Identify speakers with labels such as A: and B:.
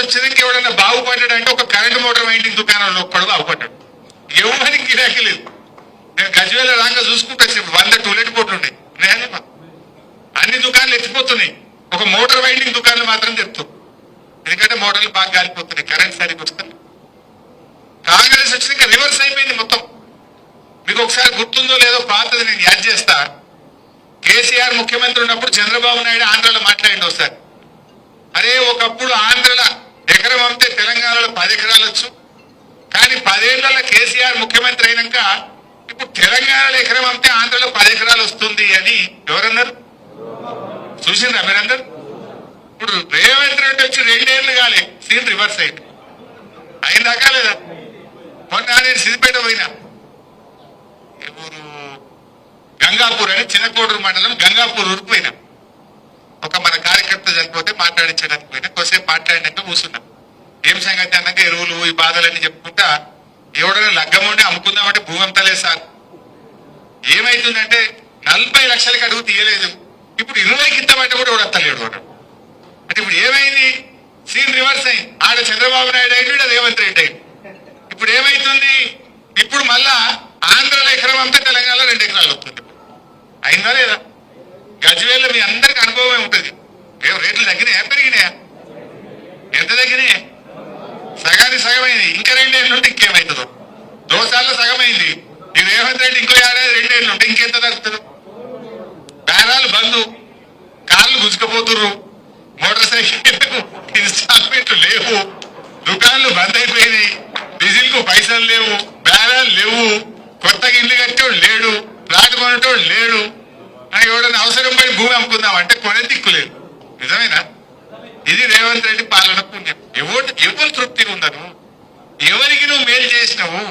A: వచ్చినాక ఎవడన్నా బాగుపడ్డాడు అంటే ఒక కరెంట్ మోటార్ వైండింగ్ దుకాణంలో ఒక్కడు బాగుపడ్డాడు. ఎవరికి గిరాకీ లేదు. నేను గజ్వేల రాగా చూసుకుంటా 100 టూలెట్ బోర్డులు ఉన్నాయి. అన్ని దుకాణాలు ఎత్తిపోతున్నాయి, ఒక మోటార్ వైండింగ్ దుకాణాలు మాత్రం తెరుతాం. ఎందుకంటే మోటార్లు బాగా గాలిపోతున్నాయి, కరెంట్ సరిగ్గా వస్తుంది. కాంగ్రెస్ వచ్చినాక రివర్స్ అయిపోయింది మొత్తం. మీకు ఒకసారి గుర్తుందో లేదో పాతది నేను యాడ్ చేస్తా. కేసీఆర్ ముఖ్యమంత్రి ఉన్నప్పుడు చంద్రబాబు నాయుడు ఆంధ్రలో మాట్లాడింది ఒకసారి. అరే ఒకప్పుడు ఆంధ్రలో ఎకరం అమ్మితే తెలంగాణలో 10 ఎకరాలు వచ్చు, కానీ 10 ఏళ్లలో కేసీఆర్ ముఖ్యమంత్రి అయినాక ఇప్పుడు తెలంగాణలో ఎకరం అమ్మితే ఆంధ్రలో 10 ఎకరాలు వస్తుంది అని ఎవరన్నారు? చూసిండ్రా మీరందరూ? ఇప్పుడు రేవంత్ రెడ్డి వచ్చి 2 ఏళ్లు కాలే, సీన్ రివర్స్ అయింది. అయిందాకా లేదా? మొన్న నేను సిద్దిపేట పోయినా, ఊరు గంగాపూర్ అని చిన్నకోడూరు మండలం గంగాపూర్ ఊరికి పోయినా. ఒక మన కార్యకర్త చనిపోతే మాట్లాడించడానికి పోయినా. కొద్దిసేపు మాట్లాడినాక కూర్చున్నా. ఏం సంగతి అన్నాక ఎరువులు ఈ బాధలన్నీ చెప్పుకుంటా, ఎవడైనా లగ్గం ఉండి అమ్ముకుందామంటే భూమి అమ్మతలేదు సార్. ఏమైతుందంటే 40 లక్షలకి అడుగు తీయలేదు, ఇప్పుడు 20కి ఇద్దామంటే కూడా ఎవడత్తలేడు వాడు. అంటే ఇప్పుడు ఏమైంది? సీన్ రివర్స్ అయింది. ఆడ చంద్రబాబు నాయుడు అయింది, రేవంత్ రెడ్డి అయింది. ఇప్పుడు ఏమైతుంది? ఇప్పుడు మళ్ళా ఆంధ్రలో ఎకరం అంతా తెలంగాణలో 2 ఎకరాలు వస్తుంది. అయిందా లేదా? గజ్వేల్లో మీ అందరికి అనుభవమే ఉంటుంది. రేట్లు తగ్గినాయా పెరిగినాయా? ఎంత తగ్గినాయి? సగానికి సగమైంది. ఇంకా 2 ఏళ్ళు ఉంటే ఇంకేమవుతుందో. దోసాల్లో సగమైంది. ఈ రేవంత్ రెడ్డి ఇంకో ఏడాది 2 ఏళ్ళు ఉంటే ఇంకెంత తగ్గుతుంది? బేరాలు బంధు, కార్లు గుంజుకపోతుర్రు, మోటార్ సైకిల్ ఇన్స్టాల్మెంట్లు లేవు, దుకాణాలు బంద్ అయిపోయినాయి, డీజిల్ కు పైసలు లేవు, బేరాలు లేవు, కొత్తగా ఇల్లు కట్టేవాడు లేడు, ప్లాట్ కొనేటోడు లేడు. ఎవడన్నా అవసరం పడి భూమి అమ్ముకుందామంటే కొనే దిక్కులేదు. నిజమేనా? ఇది రేవంత్ రెడ్డి పాలన పుణ్యం. ఎవరు తృప్తిగా ఉండను, ఎవరికి నువ్వు మేలు చేసినావు?